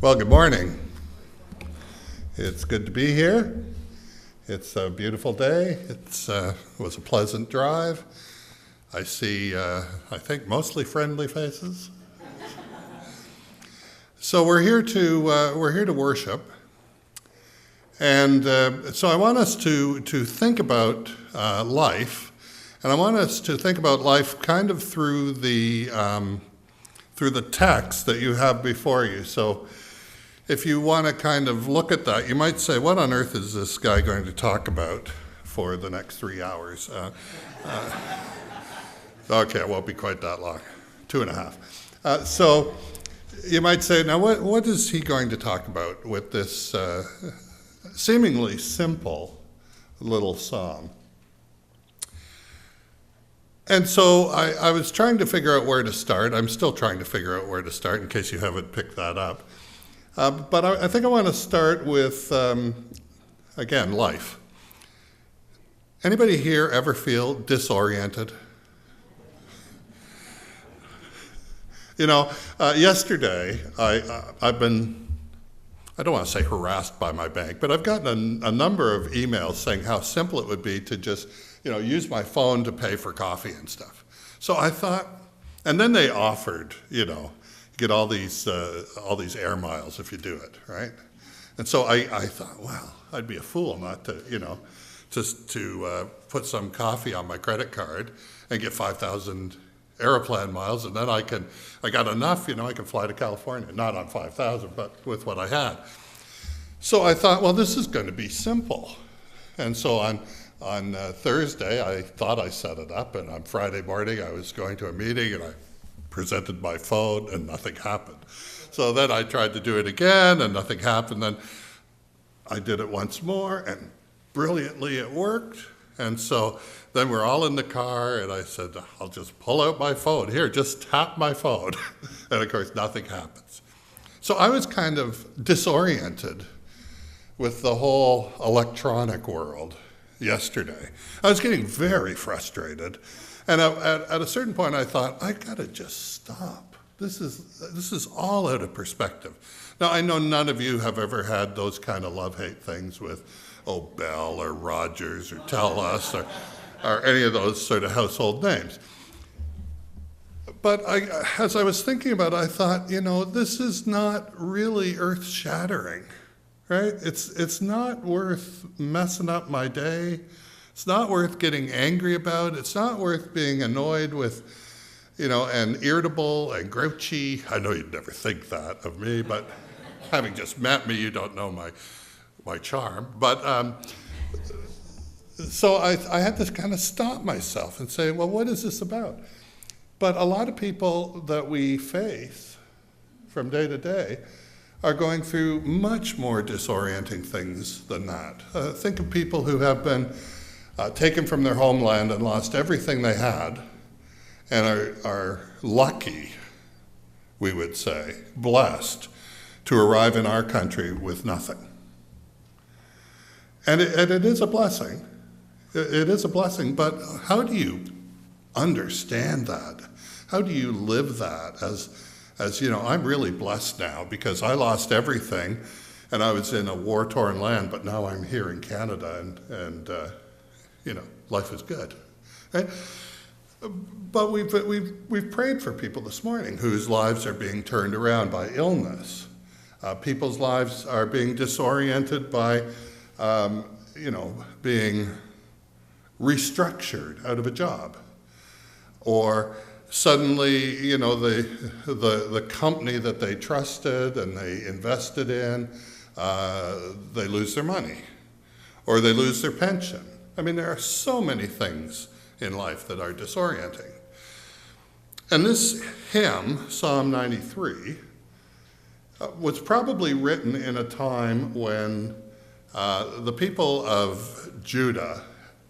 Well, good morning. It's good to be here. It's a beautiful day. It was a pleasant drive. I see, I think, mostly friendly faces. So we're here to worship, and so I want us to think about life, and I want us to think about life kind of through the text that you have before you. So if you want to kind of look at that, you might say, what on earth is this guy going to talk about for the next 3 hours? Okay, it won't be quite that long, 2.5. So you might say, now what is he going to talk about with this seemingly simple little psalm? And so I was trying to figure out where to start. I'm still trying to figure out where to start in case you haven't picked that up. But I think I want to start with, again, life. Anybody here ever feel disoriented? You know, yesterday I've been, I don't want to say harassed by my bank, but I've gotten a number of emails saying how simple it would be to just, use my phone to pay for coffee and stuff. So I thought, and then they offered, you get all these air miles if you do it, right? And so I thought, well, I'd be a fool not to, just to put some coffee on my credit card and get 5,000 Aeroplan miles, and then I got enough, I can fly to California, not on 5,000, but with what I had. So I thought, well, this is going to be simple. And so on Thursday, I thought I set it up, and on Friday morning, I was going to a meeting, and I presented my phone, and nothing happened. So then I tried to do it again, and nothing happened. Then I did it once more, and brilliantly it worked. And so then we're all in the car, and I said, I'll just pull out my phone. Here, just tap my phone. And of course, nothing happens. So I was kind of disoriented with the whole electronic world yesterday. I was getting very frustrated. And at a certain point, I thought, I've got to just stop. This is all out of perspective. Now, I know none of you have ever had those kind of love-hate things with Bell or Rogers or TELUS or any of those sort of household names. But as I was thinking about it, I thought, this is not really earth-shattering, right? It's not worth messing up my day. It's not worth getting angry about. It's not worth being annoyed with, and irritable and grouchy. I know you'd never think that of me, but having just met me, you don't know my charm. But so I had to kind of stop myself and say, well, what is this about? But a lot of people that we face from day to day are going through much more disorienting things than that. Think of people who have been taken from their homeland and lost everything they had and are lucky, we would say, blessed to arrive in our country with nothing. And it is a blessing. It is a blessing, but how do you understand that? How do you live that as I'm really blessed now because I lost everything and I was in a war-torn land, but now I'm here in Canada and life is good, right? But we've prayed for people this morning whose lives are being turned around by illness. People's lives are being disoriented by, being restructured out of a job, or suddenly, the company that they trusted and they invested in, they lose their money, or they lose their pension. I mean, there are so many things in life that are disorienting. And this hymn, Psalm 93, was probably written in a time when the people of Judah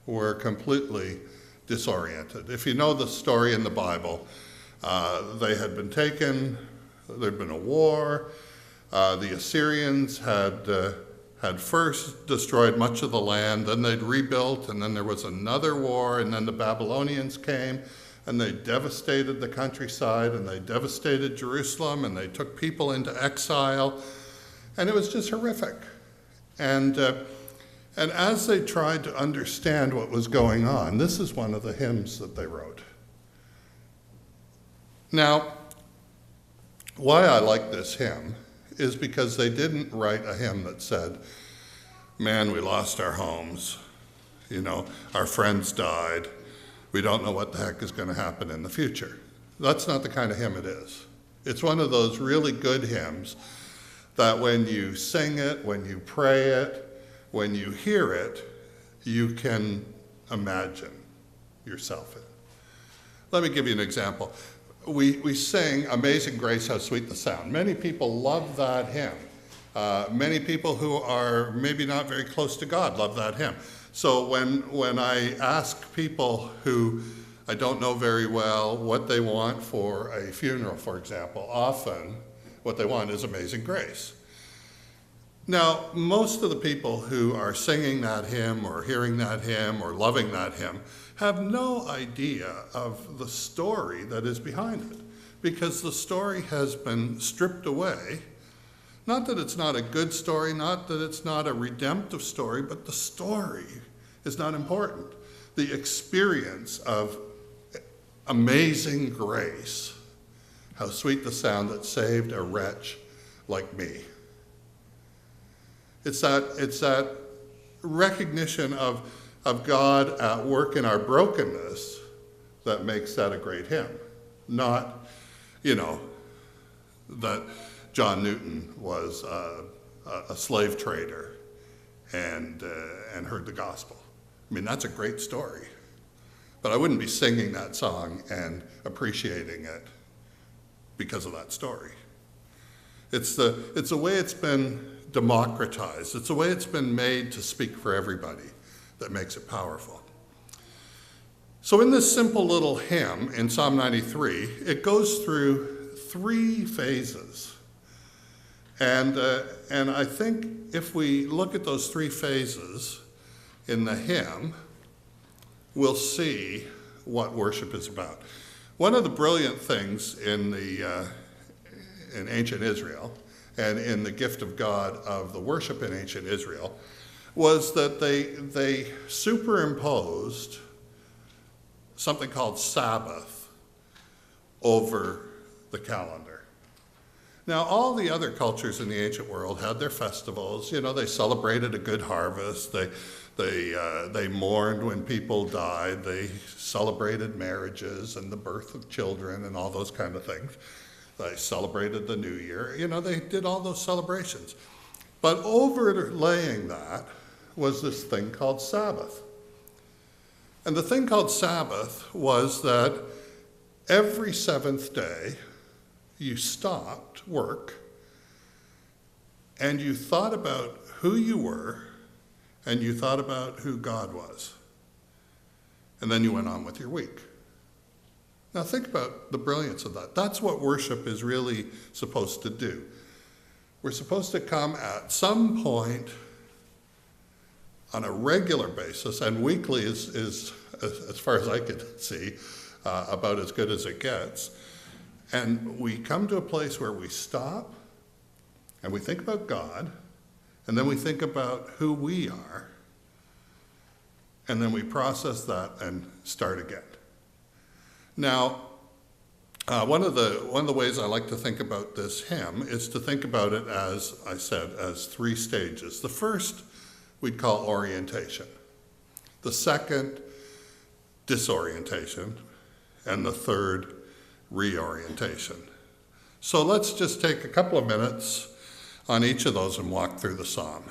were completely disoriented. If you know the story in the Bible, they had been taken, there'd been a war, the Assyrians had first destroyed much of the land, then they'd rebuilt, and then there was another war, and then the Babylonians came, and they devastated the countryside, and they devastated Jerusalem, and they took people into exile, And it was just horrific. And as they tried to understand what was going on, this is one of the hymns that they wrote. Now, why I like this hymn is because they didn't write a hymn that said, man, we lost our homes, our friends died, we don't know what the heck is going to happen in the future. That's not the kind of hymn it is. It's one of those really good hymns that when you sing it, when you pray it, when you hear it, you can imagine yourself in. Let me give you an example. We sing Amazing Grace, How Sweet the Sound. Many people love that hymn. Many people who are maybe not very close to God love that hymn. So when I ask people who I don't know very well what they want for a funeral, for example, often what they want is Amazing Grace. Now, most of the people who are singing that hymn or hearing that hymn or loving that hymn have no idea of the story that is behind it, because the story has been stripped away. Not that it's not a good story, not that it's not a redemptive story, but the story is not important. The experience of amazing grace, how sweet the sound that saved a wretch like me. It's that recognition of God at work in our brokenness that makes that a great hymn. Not, that John Newton was a slave trader and heard the gospel. I mean, that's a great story. But I wouldn't be singing that song and appreciating it because of that story. It's the way it's been democratized. It's the way it's been made to speak for everybody that makes it powerful. So in this simple little hymn in Psalm 93, it goes through 3 phases. And I think if we look at those 3 phases in the hymn, we'll see what worship is about. One of the brilliant things in ancient Israel and in the gift of God of the worship in ancient Israel was that they superimposed something called Sabbath over the calendar. Now, all the other cultures in the ancient world had their festivals. They celebrated a good harvest. They mourned when people died. They celebrated marriages and the birth of children and all those kind of things. They celebrated the New Year. They did all those celebrations. But overlaying that was this thing called Sabbath. And the thing called Sabbath was that every 7th day, you stopped work and you thought about who you were and you thought about who God was. And then you went on with your week. Now think about the brilliance of that. That's what worship is really supposed to do. We're supposed to come at some point on a regular basis, and weekly is as far as I could see, about as good as it gets. And we come to a place where we stop and we think about God, and then we think about who we are, and then we process that and start again. Now, one of the ways I like to think about this hymn is to think about it, as I said, as 3 stages. The first we'd call orientation. The second, disorientation. And the third, reorientation. So let's just take a couple of minutes on each of those and walk through the psalm.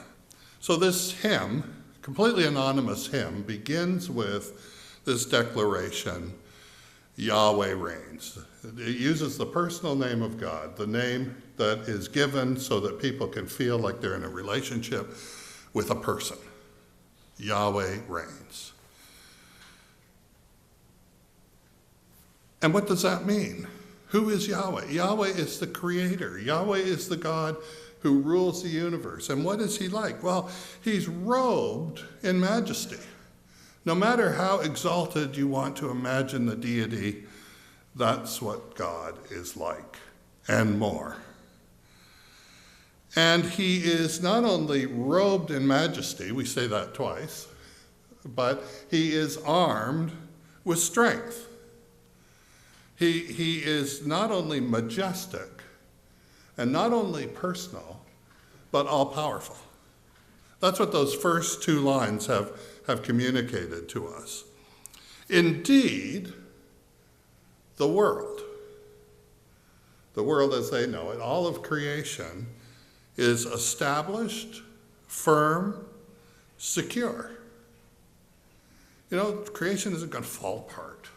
So this hymn, completely anonymous hymn, begins with this declaration, Yahweh reigns. It uses the personal name of God, the name that is given so that people can feel like they're in a relationship with a person. Yahweh reigns. And what does that mean? Who is Yahweh? Yahweh is the creator. Yahweh is the God who rules the universe. And what is he like? Well, he's robed in majesty. No matter how exalted you want to imagine the deity, that's what God is like, and more. And he is not only robed in majesty, we say that twice, but he is armed with strength. He is not only majestic and not only personal, but all-powerful. That's what those first two lines have communicated to us. Indeed, the world as they know it, all of creation, is established, firm, secure. You know, creation isn't going to fall apart.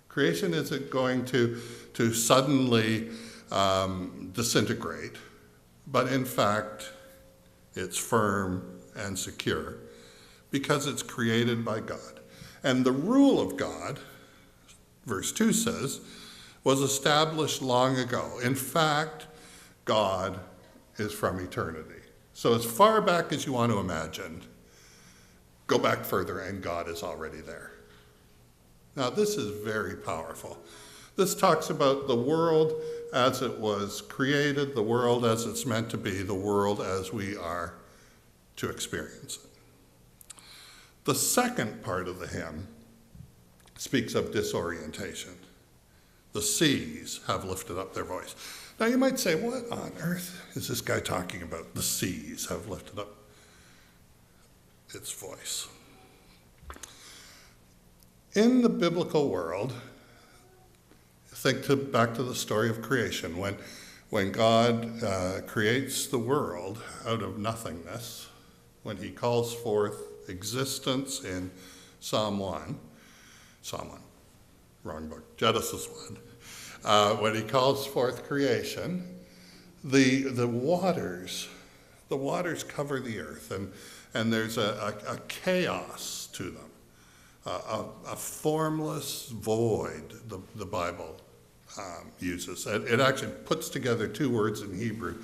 Creation isn't going to suddenly disintegrate, but in fact, it's firm and secure because it's created by God. And the rule of God, verse 2 says, was established long ago. In fact, God is from eternity. So as far back as you want to imagine, go back further and God is already there. Now this is very powerful. This talks about the world as it was created, the world as it's meant to be, the world as we are to experience it. The second part of the hymn speaks of disorientation. The seas have lifted up their voice. Now you might say, what on earth is this guy talking about? The seas have lifted up its voice. In the biblical world, think back to the story of creation. When God creates the world out of nothingness, when he calls forth existence in Psalm 1, wrong book, Genesis 1, when he calls forth creation, the waters cover the earth, and there's a chaos to them. A formless void, the Bible uses. It actually puts together two words in Hebrew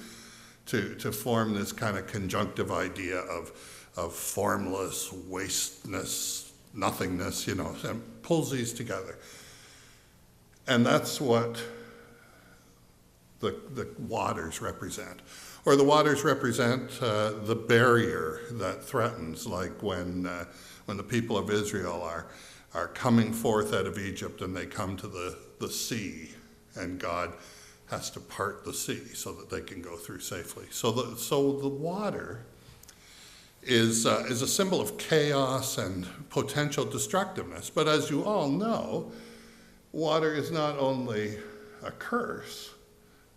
to form this kind of conjunctive idea of formless, wasteness, nothingness, and pulls these together. And that's what the waters represent. Or the waters represent the barrier that threatens, like when the people of Israel are coming forth out of Egypt and they come to the sea, and God has to part the sea so that they can go through safely. So the water is a symbol of chaos and potential destructiveness. But as you all know, water is not only a curse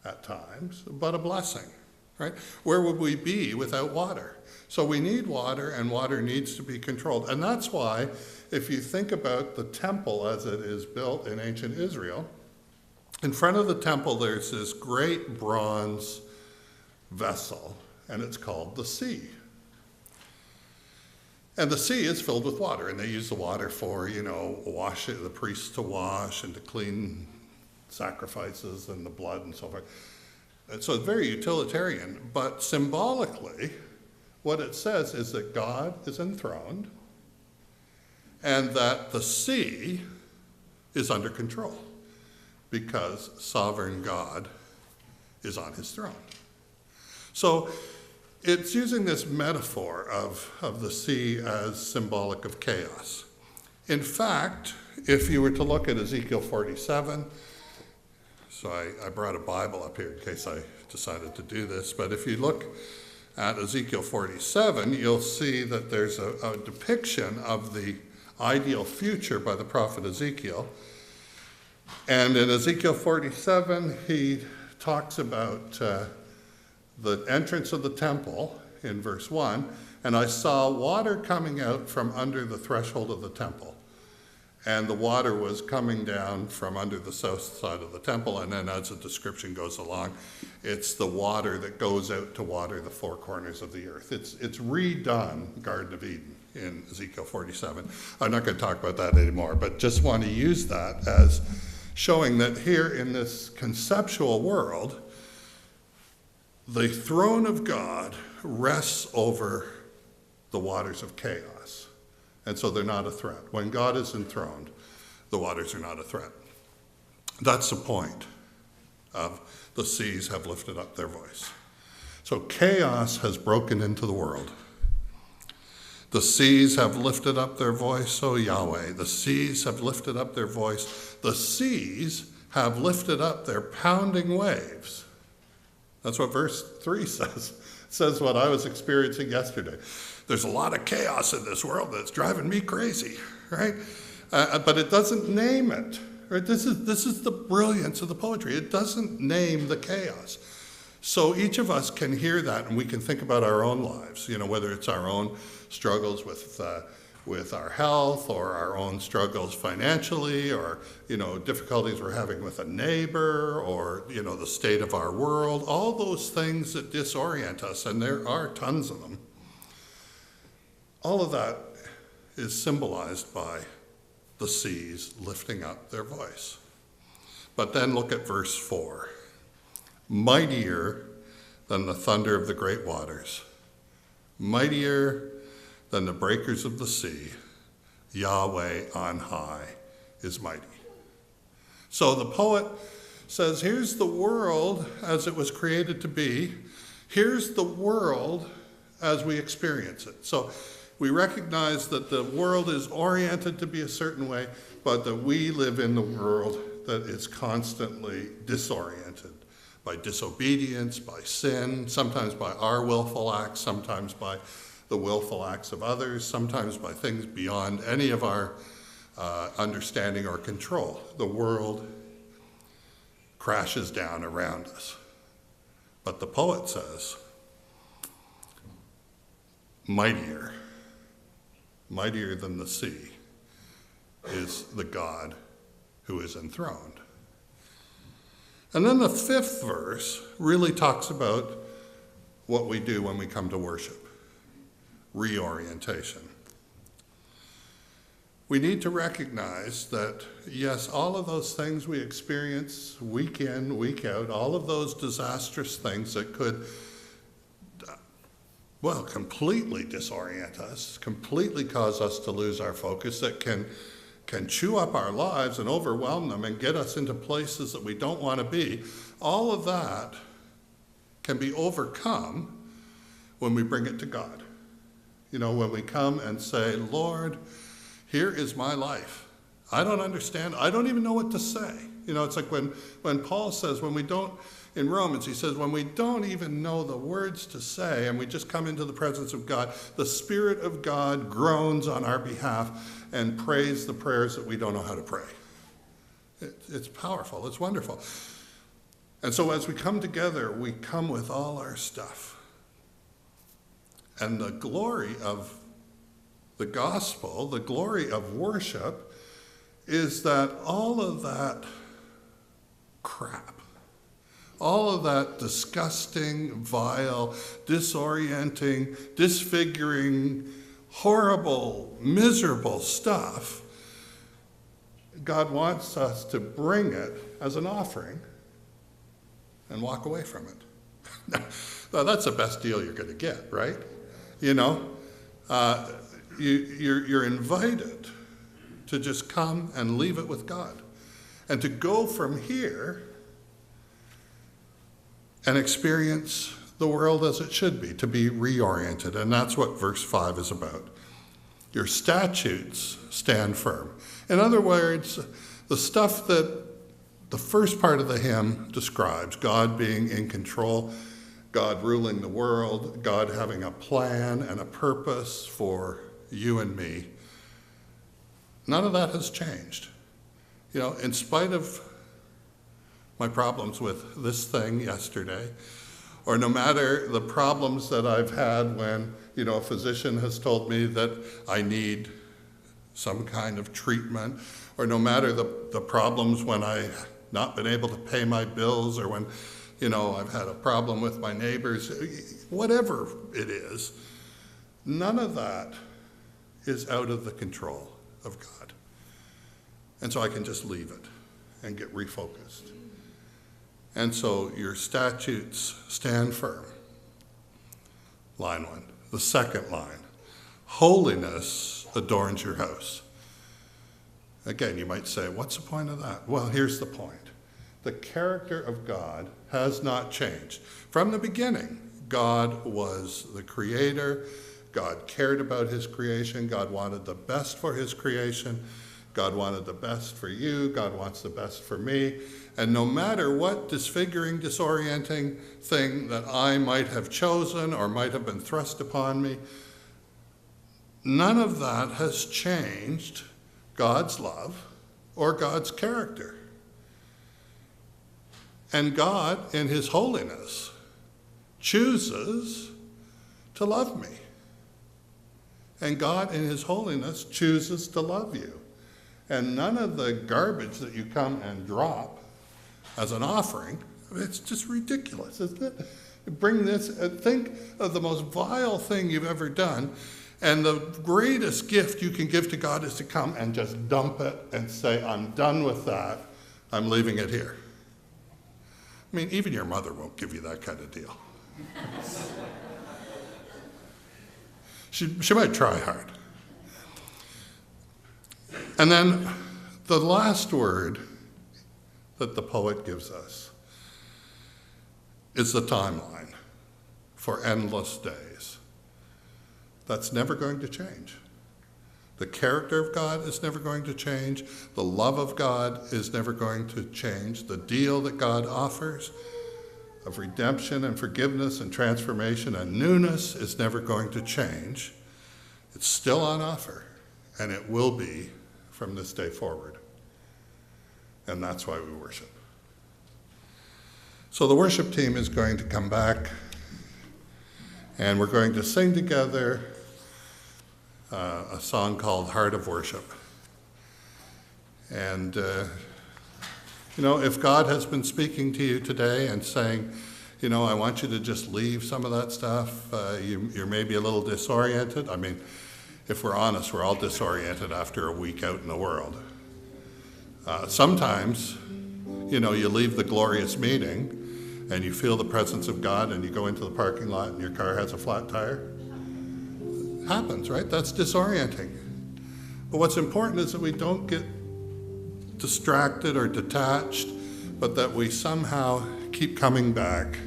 at times, but a blessing, right? Where would we be without water? So we need water, and water needs to be controlled. And that's why, if you think about the temple as it is built in ancient Israel, in front of the temple there's this great bronze vessel, and it's called the sea. And the sea is filled with water, and they use the water for, wash it, the priests to wash and to clean sacrifices and the blood and so forth. And so it's very utilitarian, but symbolically, what it says is that God is enthroned and that the sea is under control because sovereign God is on his throne. So it's using this metaphor of the sea as symbolic of chaos. In fact, if you were to look at Ezekiel 47, so I brought a Bible up here in case I decided to do this, but if you look at Ezekiel 47, you'll see that there's a depiction of the ideal future by the prophet Ezekiel. And in Ezekiel 47, he talks about the entrance of the temple in verse 1, and I saw water coming out from under the threshold of the temple. And the water was coming down from under the south side of the temple, and then as the description goes along, it's the water that goes out to water the four corners of the earth. It's redone the Garden of Eden in Ezekiel 47. I'm not going to talk about that anymore, but just want to use that as showing that here in this conceptual world, the throne of God rests over the waters of chaos. And so they're not a threat. When God is enthroned, the waters are not a threat. That's the point of the seas have lifted up their voice. So chaos has broken into the world. The seas have lifted up their voice, O Yahweh. The seas have lifted up their voice. The seas have lifted up their pounding waves. That's what verse 3 says. It says what I was experiencing yesterday. There's a lot of chaos in this world that's driving me crazy, right? But it doesn't name it. Right? This is the brilliance of the poetry. It doesn't name the chaos. So each of us can hear that, and we can think about our own lives, whether it's our own struggles with our health, or our own struggles financially, or, difficulties we're having with a neighbor, or, the state of our world, all those things that disorient us, and there are tons of them. All of that is symbolized by the seas lifting up their voice. But then look at verse 4. Mightier than the thunder of the great waters, mightier than the breakers of the sea, Yahweh on high is mighty. So the poet says, here's the world as it was created to be. Here's the world as we experience it. So we recognize that the world is oriented to be a certain way, but that we live in the world that is constantly disoriented by disobedience, by sin, sometimes by our willful acts, sometimes by the willful acts of others, sometimes by things beyond any of our understanding or control. The world crashes down around us. But the poet says, mightier than the sea is the God who is enthroned. And then the 5th verse really talks about what we do when we come to worship. Reorientation. We need to recognize that, yes, all of those things we experience week in, week out, all of those disastrous things that could, completely disorient us, completely cause us to lose our focus, that can chew up our lives and overwhelm them and get us into places that we don't want to be, all of that can be overcome when we bring it to God. When we come and say, Lord, here is my life. I don't understand. I don't even know what to say. It's like when Paul says, in Romans, he says, when we don't even know the words to say and we just come into the presence of God, the Spirit of God groans on our behalf and prays the prayers that we don't know how to pray. It's powerful. It's wonderful. And so as we come together, we come with all our stuff. And the glory of the gospel, the glory of worship, is that all of that crap, all of that disgusting, vile, disorienting, disfiguring, horrible, miserable stuff, God wants us to bring it as an offering and walk away from it. Now, that's the best deal you're going to get, right? You're invited to just come and leave it with God, and to go from here and experience the world as it should be, to be reoriented. And that's what verse 5 is about. Your statutes stand firm. In other words, the stuff that the first part of the hymn describes, God being in control, God ruling the world, God having a plan and a purpose for you and me, none of that has changed. In spite of my problems with this thing yesterday, or no matter the problems that I've had when, a physician has told me that I need some kind of treatment, or no matter the problems when I've not been able to pay my bills, or when, I've had a problem with my neighbors, whatever it is, none of that is out of the control of God. And so I can just leave it and get refocused. And so your statutes stand firm. Line 1. The second line, holiness adorns your house. Again, you might say, what's the point of that? Well, here's the point. The character of God has not changed. From the beginning, God was the creator. God cared about his creation. God wanted the best for his creation. God wanted the best for you. God wants the best for me. And no matter what disfiguring, disorienting thing that I might have chosen or might have been thrust upon me, none of that has changed God's love or God's character. And God, in his holiness, chooses to love me. And God, in his holiness, chooses to love you. And none of the garbage that you come and drop as an offering, it's just ridiculous, isn't it? Bring this, think of the most vile thing you've ever done, and the greatest gift you can give to God is to come and just dump it and say, I'm done with that, I'm leaving it here. I mean, even your mother won't give you that kind of deal. She might try hard. And then the last word that the poet gives us is the timeline for endless days. That's never going to change. The character of God is never going to change. The love of God is never going to change. The deal that God offers of redemption and forgiveness and transformation and newness is never going to change. It's still on offer, and it will be from this day forward. And that's why we worship. So the worship team is going to come back, and we're going to sing together a song called Heart of Worship. And if God has been speaking to you today and saying, I want you to just leave some of that stuff, you're maybe a little disoriented. I mean, if we're honest, we're all disoriented after a week out in the world. Sometimes, you leave the glorious meeting and you feel the presence of God and you go into the parking lot and your car has a flat tire. It happens, right? That's disorienting. But what's important is that we don't get distracted or detached, but that we somehow keep coming back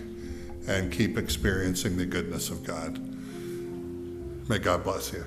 and keep experiencing the goodness of God. May God bless you.